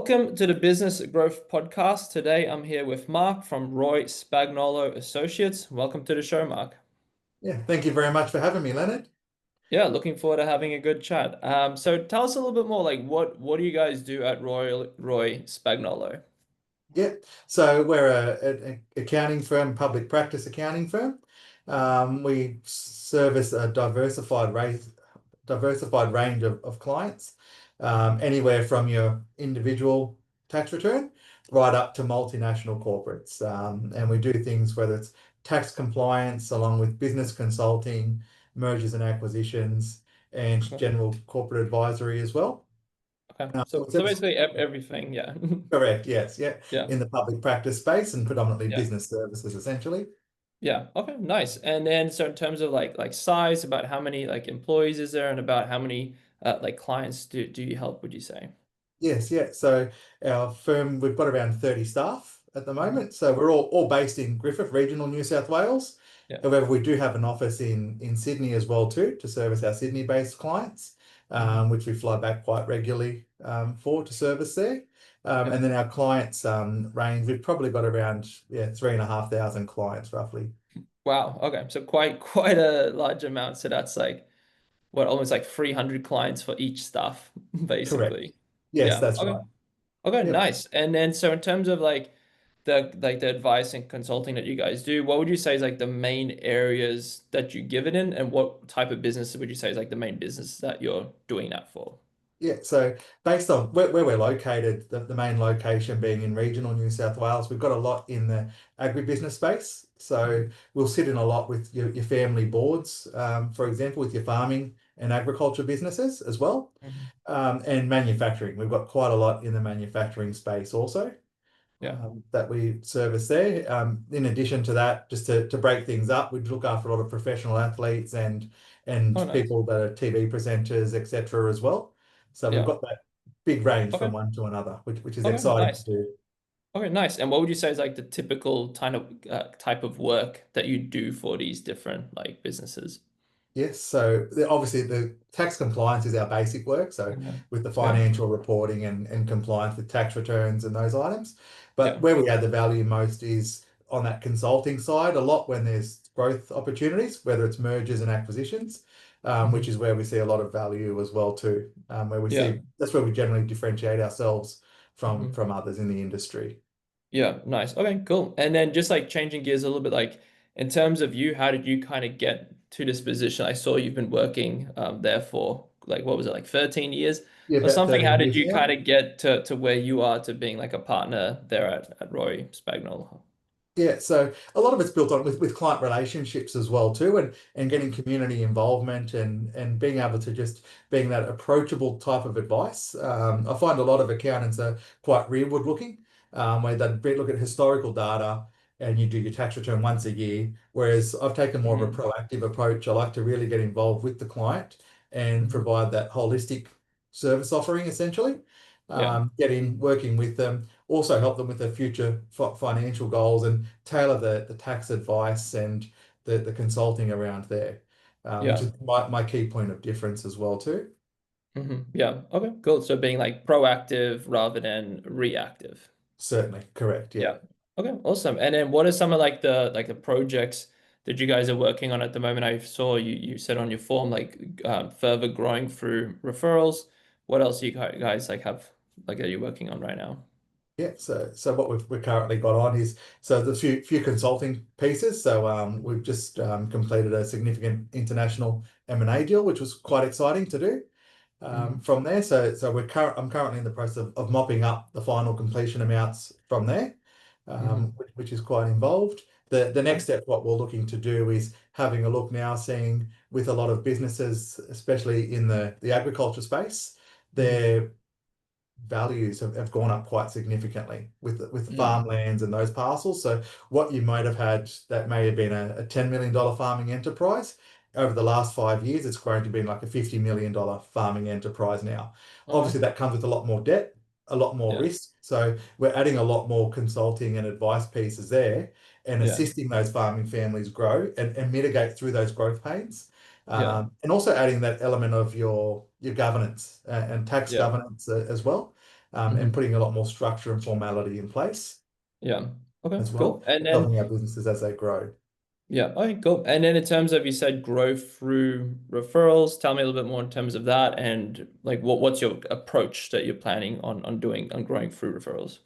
Welcome to the Business Growth Podcast. Today I'm here with Mark from Roy Spagnuolo Associates. Welcome to the show, Mark. Yeah, thank you very much for having me, Leonard. Yeah, looking forward to having a good chat. So tell us a little bit more, like what do you guys do at Roy Spagnuolo? Yeah, so we're an accounting firm, public practice accounting firm. We service a diversified range of clients, anywhere from your individual tax return right up to multinational corporates. And we do things whether it's tax compliance, along with business consulting, mergers and acquisitions, and Okay. general corporate advisory as well. Okay. We So service basically everything, yeah. Correct, yes, yeah, Yeah. in the public practice space and predominantly Yeah. business services, essentially. Yeah. Okay, nice. And then so in terms of like size, about how many like employees is there and about how many like clients do you help, would you say? Yes, yeah. So our firm, we've got around 30 staff at the Mhm. moment. So we're all based in Griffith, regional New South Wales. Yeah. However, we do have an office in Sydney as well too, to service our Sydney-based clients, Mhm. which we fly back quite regularly for to service there. Yeah. And then our clients range, we've probably got around 3,500 clients roughly. Wow. Okay. So quite a large amount. So that's like what, almost like 300 clients for each staff, Correct. basically. Yes, Yeah. that's Okay. right. Okay, Yep. nice. And then so in terms of like the advice and consulting that you guys do, what would you say is like the main areas that you give it in, and what type of business would you say is like the main business that you're doing that for? Yeah, so based on where we're located, the main location being in regional New South Wales, we've got a lot in the agribusiness space. So Mhm. we'll sit in a lot with your family boards, for example, with your farming and agriculture businesses as well, Mhm. and manufacturing. We've got quite a lot in the manufacturing space also, Yeah. that we service there. In addition to that, just to break things up, we look after a lot of professional athletes Oh, and nice. people that are TV presenters, etc. as well. So we've Yeah. got that big range Okay. from one to another, which is Okay, exciting to nice. do. Okay, nice. And what would you say is like the typical kind of type of work that you do for these different like businesses? Yes, so obviously the tax compliance is our basic work. So Mhm. with the Yeah. financial reporting and compliance with tax returns and those items. But Yeah. where we add the value most is on that consulting side, a lot when there's growth opportunities, whether it's mergers and acquisitions, which Mhm. is where we see a lot of value as well too. Where we Yeah. see that's where we generally differentiate ourselves Mhm. from others in the industry. Yeah, nice. Okay, cool. And then just like changing gears a little bit, like in terms of you, how did you kind of get to this position? I saw you've been working there for like what was it, like 13 years Yeah, or about something? How 13 did years you now. kind of get to where you are to being like a partner there at Roy Spagnuolo? Yeah, so a lot of it's built on with client relationships as well too, and getting Mhm. community involvement and being able to just being that approachable type of advice. I find a lot of accountants are quite rearward looking, where they look at historical data and you do your tax return once a year. Whereas I've taken more of a Mhm. proactive approach. I like to really get involved with the client and Mhm. provide that holistic service offering essentially. Yeah, Getting working with them, also help them with their future financial goals and tailor the tax advice and the consulting around there, which yeah. is my key point of difference as well too. Yeah. Okay, cool. So being like proactive rather than reactive. Certainly, correct. Yeah. Yeah. Okay, awesome. And then what are some of like the projects that you guys are working on at the moment? I saw you said on your form like further growing through referrals. What else do you guys like have like are you working on right now? Yeah, so what we've currently got on is so the few consulting pieces. So we've just completed a significant international M&A deal, which was quite exciting to do. Hmm. From there. So I'm currently in the process of mopping up the final completion amounts from there, Hmm. which is quite involved. The Okay. next step, what we're looking to do is having a look now, seeing with a lot of businesses, especially in the agriculture space, Hmm. their values have gone up quite significantly with the Mm. farmlands and those parcels. So what you might have had that may have been a $10 million farming enterprise, over the last 5 years, it's grown to being like a $50 million farming enterprise now. Oh, Obviously, okay. that comes with a lot more debt, a lot more Yeah. risk. So we're adding a lot more consulting and advice pieces there and Yeah. assisting those farming families grow and mitigate through those growth pains. Yeah. And also adding that element of your governance and tax Yeah. governance as well. and Hmm. putting a lot more structure and formality in place Yeah. Okay, as well, cool. And then helping our businesses as they grow. yeah, okay, cool. And then in terms of you said grow through referrals, tell me a little bit more in terms of that and like what's your approach that you're planning on doing on growing through referrals?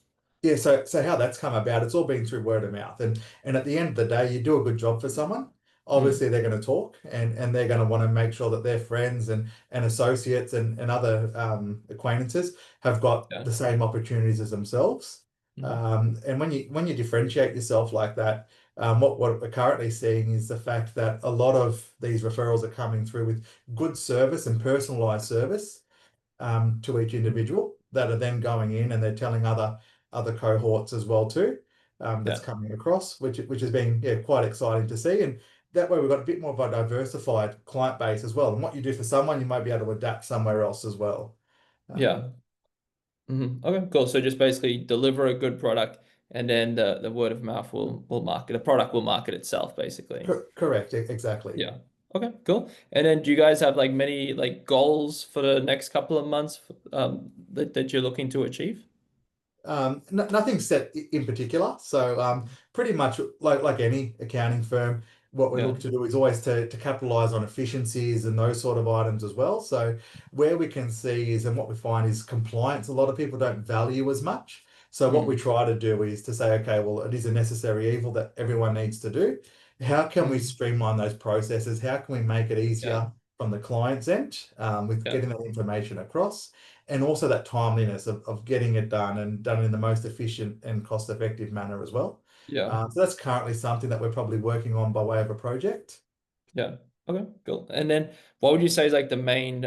Yeah, so how that's come about, it's all been through word of mouth. And at the end of the day, you do a good job for someone, Mm, obviously they're going to talk and they're going to want to make sure that their friends and associates and other acquaintances have got yeah. the same opportunities as themselves. Mm, And when you differentiate yourself like that, what we're currently seeing is the fact that a lot of these referrals are coming through with good service and personalized service to each mm, individual that are then going in and they're telling other cohorts as well too. That's yeah. coming across, which has been quite exciting to see. And that way we've got a bit more of a diversified client base as well. And what you do for someone, you might be able to adapt somewhere else as well. Um, Yeah. Okay, cool. So just basically deliver a good product and then the word of mouth will market the product will market itself basically. Correct, exactly. Yeah. Okay, cool. And then do you guys have like many like goals for the next couple of months that you're looking to achieve? Nothing set in particular. So pretty much like any accounting firm, what we Yeah. look to do is always to capitalize on efficiencies and those sort of items as well. So where we can see is, and what we find is compliance, a lot of people don't value as much. So what we Mm, try to do is to say, okay, well, it is a necessary evil that everyone needs to do. How can we mm, streamline those processes? How can we make it yeah. easier from the client's end with Yeah. getting that information across? And also that timeliness of getting it done and done in the most efficient and cost-effective manner as well. Yeah. So that's currently something that we're probably working on by way of a project. Yeah. Okay, cool. And then what would you say is like the main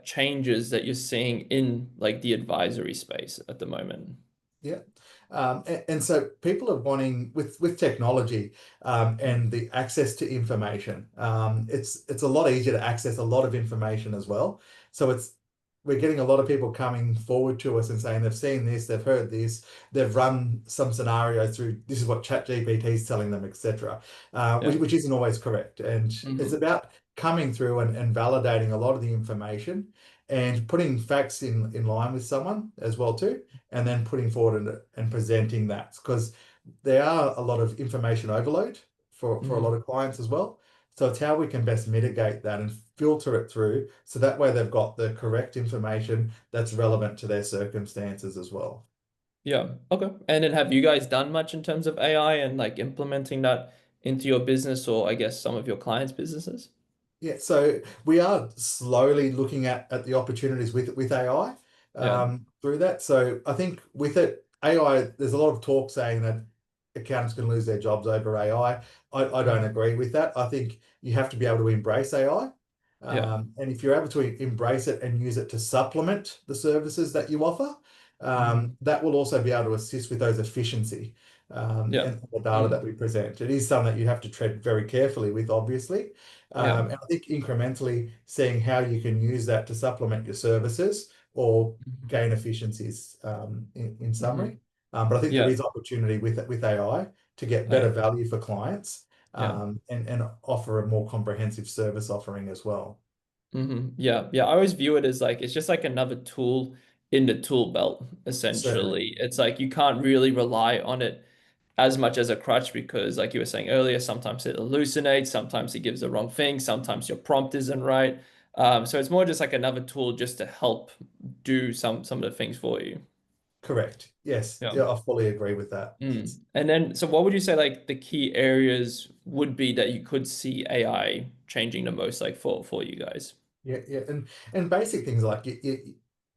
changes that you're seeing in like the advisory space at the moment? Yeah. And so people are wanting with technology and the access to information. It's a lot easier to access a lot of information as well. So we're getting a lot of people coming forward to us and saying they've seen this, they've heard this, they've run some scenarios through. This is what ChatGPT is telling them, etc. Yeah. Which isn't always correct. And it's Hmm. about coming through and validating a lot of the information and putting facts in line with someone as well too and then putting forward and presenting that because there are a lot of information overload for a lot Hmm. of clients as well. So it's how we can best mitigate that and filter it through so that way they've got the correct information that's relevant to their circumstances as well. Yeah. Okay. And then have you guys done much in terms of AI and like implementing that into your business or I guess some of your clients' businesses? Yeah, so we are slowly looking at the opportunities with AI Yeah. through that. So I think with it, AI, there's a lot of talk saying that accountants can lose their jobs over AI. I don't Mhm. agree with that. I think you have to be able to embrace AI. Yeah. And if you're able to embrace it and use it to supplement the services that you offer, Hmm. that will also be able to assist with those efficiency Yeah. and the data that Mm. we present. It is something that you have to tread very carefully with, obviously. Yeah. And I think incrementally seeing how you can use that to supplement your services or Hmm. gain efficiencies in Hmm. summary. But I think there Yeah. is opportunity with AI to get better I, value for clients yeah. and offer a more comprehensive service offering as well. Yeah. Yeah. I always view it as like it's just like another tool in the tool belt, Certainly. essentially. It's like you can't really rely on it as much as a crutch because, like you were saying earlier, sometimes it hallucinates, sometimes it gives the wrong thing, sometimes your prompt isn't right. So it's more just like another tool just to help do some of the things for you. Correct. Yes. Yeah. Yeah, I fully agree with that. And then, so what would you say like the key areas would be that you could see AI changing the most, like for you guys? Yeah. And basic things like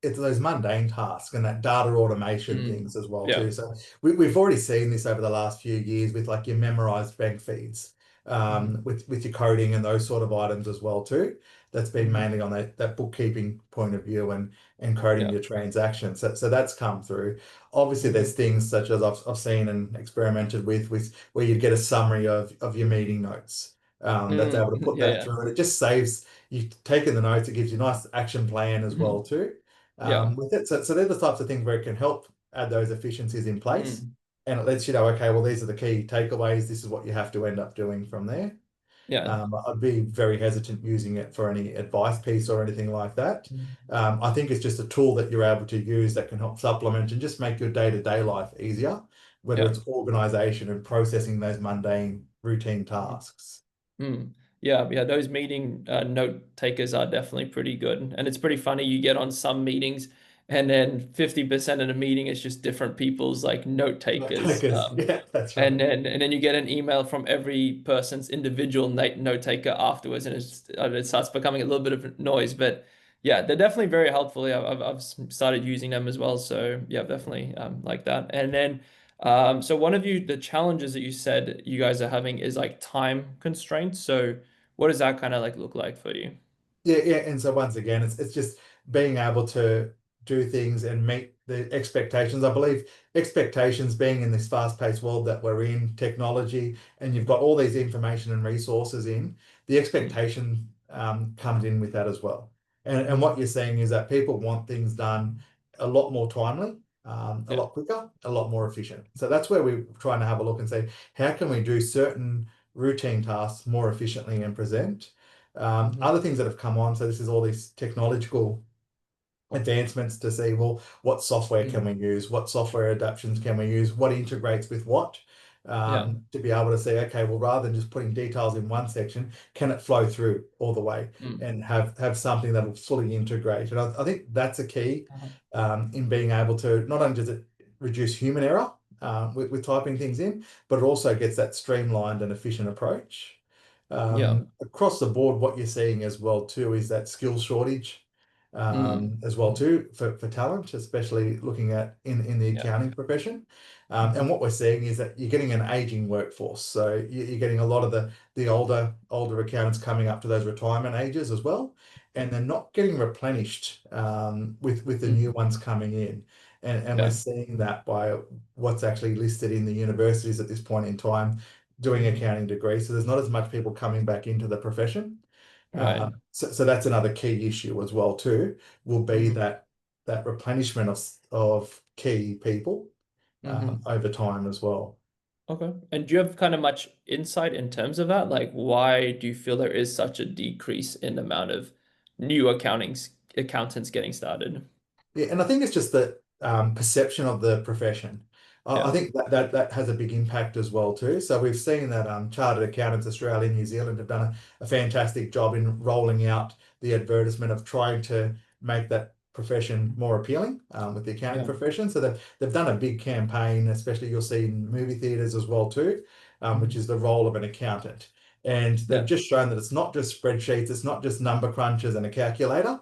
it's those mundane tasks and that data automation Mm. things as well too. Yeah. So we've already seen this over the last few years with like your memorized bank feeds, Hmm. with your coding and those sort of items as well too. That's been Hmm. mainly on that bookkeeping point of view and coding Yeah. your transactions. So that's come through. Obviously, there's Hmm. things such as I've seen and experimented with where you'd get a summary of your meeting notes. That's Mm. able to put Yeah. that Yeah. through, and it just saves you've taken the notes. It gives you a nice action plan as well Hmm. too Yeah. with it. So they're the types of things where it can help add those efficiencies in place, Mm. and it lets you know, okay, well these are the key takeaways. This is what you have to end up doing from there. Yeah. I'd be very hesitant using it for any advice piece or anything like that. Mm. I think it's just a tool that you're able to use that can help supplement and just make your day-to-day life easier, whether Yeah. it's organization and processing those mundane routine Mhm. tasks. Mm. Yeah, yeah, those meeting note takers are definitely pretty good. And it's pretty funny. You get on some meetings and then 50% of the meeting is just different people's like note Note takers. takers, yeah, that's right. And then you get an email from every person's individual note taker afterwards, and it starts becoming a little bit of noise. But yeah, they're definitely very helpful. Yeah, I've started using them as well. So yeah, definitely like that. And then so one of the challenges that you said you guys are having is like time constraints. So what does that kind of like look like for you? Yeah, yeah, and so once again, it's just being able to do things and meet the expectations. I believe expectations being in this fast-paced world that we're in, technology, and you've got all these information and resources in, the Mm, expectation comes in with that as well. And mhm. what you're seeing is that people want things done a lot more timely, a Yeah. lot quicker, a lot more efficient. So that's where we're trying to have a look and say, how can we do certain routine tasks more efficiently and present? Hmm. Other things that have come on, so this is all these technological advancements to see, well, what software can we Hmm. use? What software adaptations can we use? What integrates with what? Yeah. To be able to say, okay, well, rather than just putting details in one section, can it flow through all the way Mm. and have something that will fully integrate? And I think that's a key Uh-huh. in being able to not only does it reduce human error with typing things in, but it also gets that streamlined and efficient approach. Yeah. Across the board, what you're seeing as well too is that skill shortage Mm. as well too for talent, especially looking at in the Yeah. accounting profession. And Hmm. what we're seeing is that you're getting an aging workforce. So you're getting a lot of the older accountants coming up to those retirement ages as well, and they're not getting replenished with the new Hmm. ones coming in. And we're Yeah. seeing that by what's actually listed in the universities at this point in time doing Hmm. accounting degrees. So there's not as much people coming back into the profession. Right. So that's another key issue as well too, will be Hmm. that replenishment of key people Hmm. over time as well. Okay. And do you have kind of much insight in terms of that? Like, why do you feel there is such a decrease in the amount of new accountants getting started? Yeah, and I think it's just the perception of the profession. I Yeah. think that has a big impact as well too. So we've seen that Chartered Accountants Australia and New Zealand have done a fantastic job in rolling out the advertisement of trying to make that profession more appealing with the accounting Yeah. profession. So they've done a big campaign, especially you'll see in movie theatres as well too, which Hmm. is the role of an accountant. And they've Yeah. just shown that it's not just spreadsheets, it's not just number crunches and a calculator.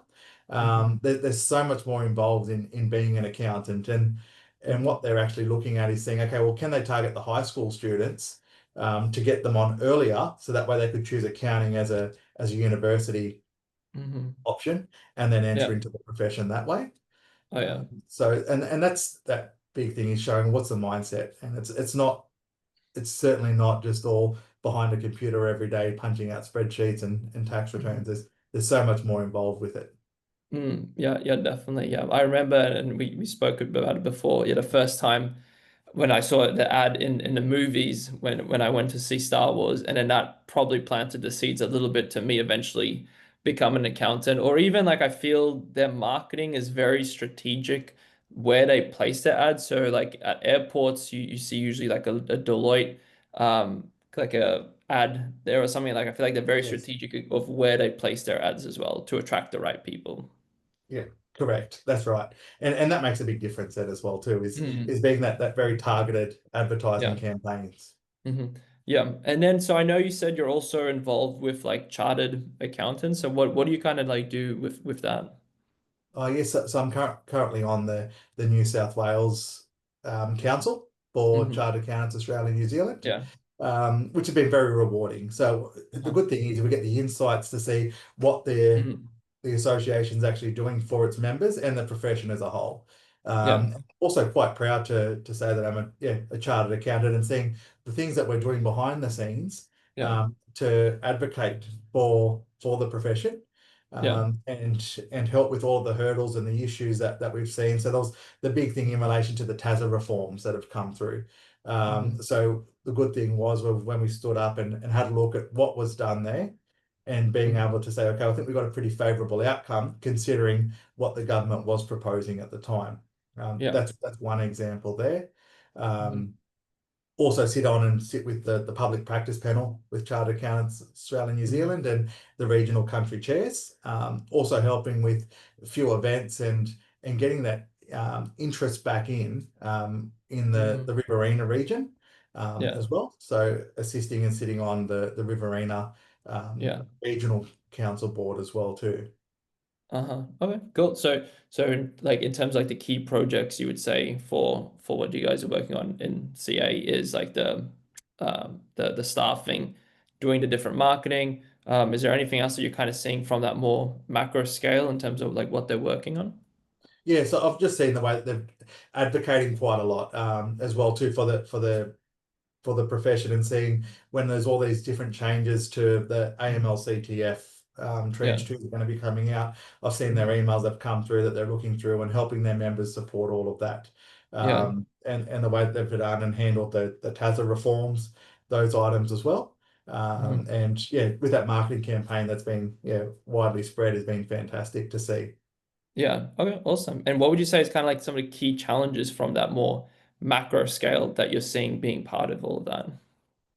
Hmm. There's so much more involved in being an accountant, and what Hmm. they're actually looking at is saying, okay, well, can they target the high school students to get them on earlier, so that way they could choose accounting as a university Hmm. option, and then enter Yeah. into the profession that way. Oh, yeah. So and that's that big thing is showing what's the mindset, and it's certainly not just all behind a computer every day punching out spreadsheets and tax returns. Mhm. There's so much more involved with it. Mm, yeah, yeah, definitely. Yeah, I remember, and we spoke about it before. Yeah, the first time when I saw the ad in the movies when I went to see Star Wars, and then that probably planted the seeds a little bit to me eventually become an accountant. Or even like I feel their marketing is very strategic where they place their ads. So like at airports, you see usually like a Deloitte like a ad there or something. Like I feel like they're very Yes. strategic of where they place their ads as well to attract the right people. Yeah, correct. That's right. And that makes a big difference then as well too, Mm, is being that very targeted advertising yeah. campaigns. Hmm. Yeah. And then so I know you said you're also involved with like chartered accountants. So what do you kind of like do with that? Oh yes, so I'm currently on the New South Wales Council for Hmm. Chartered Accountants Australia and New Zealand, Yeah. which have been very rewarding. So the Uh-huh. good thing is we get the insights to see what Hmm. the association's actually doing for its members and the profession as a whole. Yeah. Also quite proud to say that I'm a chartered accountant and seeing the things that we're doing behind the scenes Yeah. to advocate for the profession. Yeah. and help with all the hurdles and the issues that we've seen. So that was the big thing in relation to the TASA reforms that have come through. Hmm. So the good thing was when we stood up and had a look at what was done there and being Hmm. able to say, okay, I think we got a pretty favourable outcome considering what the government was proposing at the time. Yeah. That's one example there. Hmm. Um, Also sit on and sit with the public practice panel with Chartered Accountants Australia, New Hmm. Zealand, and the regional country chairs. Also helping with a few events and getting that interest back in the Hmm. Riverina region Yeah. as well. So assisting and sitting on the Riverina Yeah. regional council board as well too. Uh-huh. Okay, cool. Like in terms of like the key projects you would say for what you guys are working on in CA is like the staffing, doing the different marketing. Is there anything else that you're kind of seeing from that more macro scale in terms of like what they're working on? Yeah, so I've just seen the way that they're advocating quite a lot as well too for the profession and seeing when there's all these different changes to the Mhm. AML/CTF Yeah. tranche 2 is going to be coming out. I've seen their Mhm. emails that have come through that they're looking through and helping their members support all of that. Yeah. And the way that they've done and handled the TASA reforms, those items as well. Mhm. And yeah, with that marketing campaign that's been widely spread has been fantastic to see. Yeah. Okay, awesome. And what would you say is kind of like some of the key challenges from that more macro scale that you're seeing being part of all of that?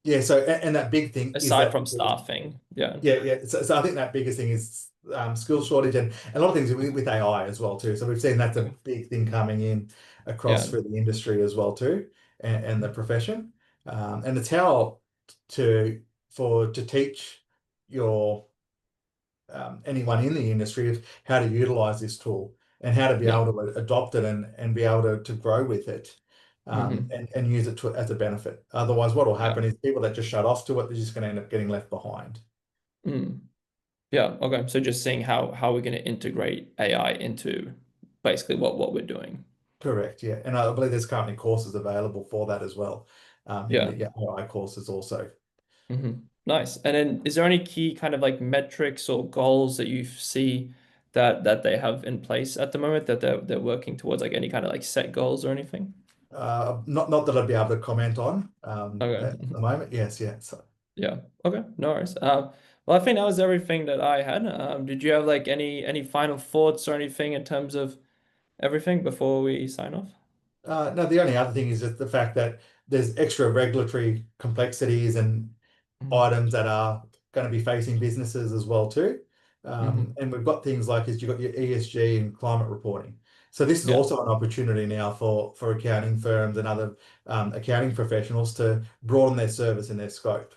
Yeah, so and that big thing is Aside that from staffing. Yeah. yeah. So I think that biggest thing is skill shortage and a lot of things with AI as well too. So we've seen that's a Okay. big thing coming in across Yeah. through the industry as well too, and the profession. And it's how to to teach your anyone in the industry of how to utilize this tool and how to be Yeah. able to adopt it and be able to grow with it. Hmm. And use it as a benefit. Otherwise, what will Yeah. happen is people that just shut off to it, they're just going to end up getting left behind. Mm. Yeah. Okay. So just seeing how we're going to integrate AI into basically what we're doing. Correct, yeah. And I believe there's currently courses available for that as well, in Yeah. the AI courses also. Hmm. Nice. And then is there any key kind of like metrics or goals that you see that they have in place at the moment that they're working towards, like any kind of like set goals or anything? Not that I'd be able to comment on Okay. at the moment. Yes, yeah. So, Yeah. Okay. No worries. Well, I think that was everything that I had. Did you have like any final thoughts or anything in terms of everything before we sign off? no, the only other thing is just the fact that there's extra regulatory complexities and Hmm. items that are going to be facing businesses as well too. Hmm. And we've got things like you've got your ESG and climate reporting. So this is Yeah. also an opportunity now for accounting firms and other accounting professionals to broaden their service and their scope.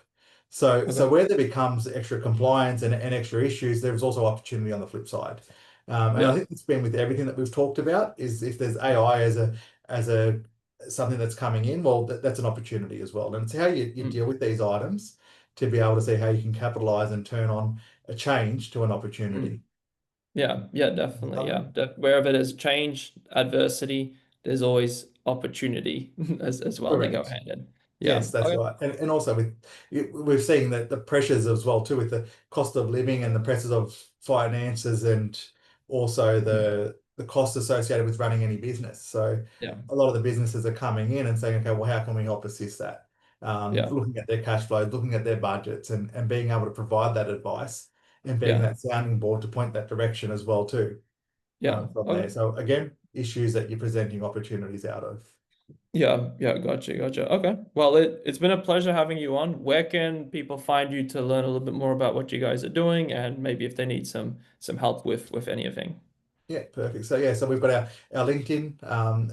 So Okay. where there becomes extra compliance and extra issues, there's also opportunity on the flip side. And I Yeah. think it's been with everything that we've talked about is if there's AI as a something that's coming in, well, that's an opportunity as well. And it's how you deal Mm. with these items to be able to see how you can capitalize and turn on a change to an Mm. opportunity. Yeah. Yeah, You definitely. know what I Yeah. mean? Wherever there's change, adversity, there's always opportunity as well. They go Correct. hand in. Yeah. Yes, that's Okay. right. And also we're seeing that the pressures as well too with the cost of living and the pressures of finances and also Mm. the cost associated with running any business. So Yeah. a lot of the businesses are coming in and saying, okay, well, how can we help assist that? Yeah. Looking at their cash flows, looking at their budgets and being able to provide that advice and being Yeah. that sounding board to point that direction as well too Yeah. from there. Okay. So again, issues that you're presenting opportunities out of. Yeah. Yeah. Gotcha. Gotcha. Okay. Well, it's been a pleasure having you on. Where can people find you to learn a little bit more about what you guys are doing and maybe if they need some help with anything? Yeah, perfect. So yeah, so we've got our LinkedIn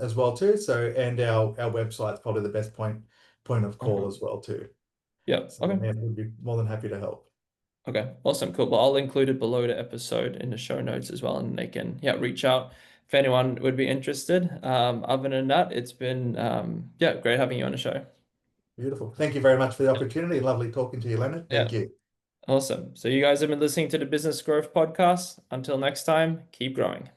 as well too. So and our website's probably the best point of call Uh-huh. as well too. Yeah. So Okay. yeah, we'd be more than happy to help. Okay, awesome, cool. Well, I'll include it below the episode in the show notes as well, and they can reach out if anyone would be interested. Other than that, it's been great having you on the show. Beautiful. Thank you very much for the opportunity. Lovely talking to you, Leonard. Yeah, Thank you. awesome. So you guys have been listening to the Business Growth Podcast. Until next time, keep growing.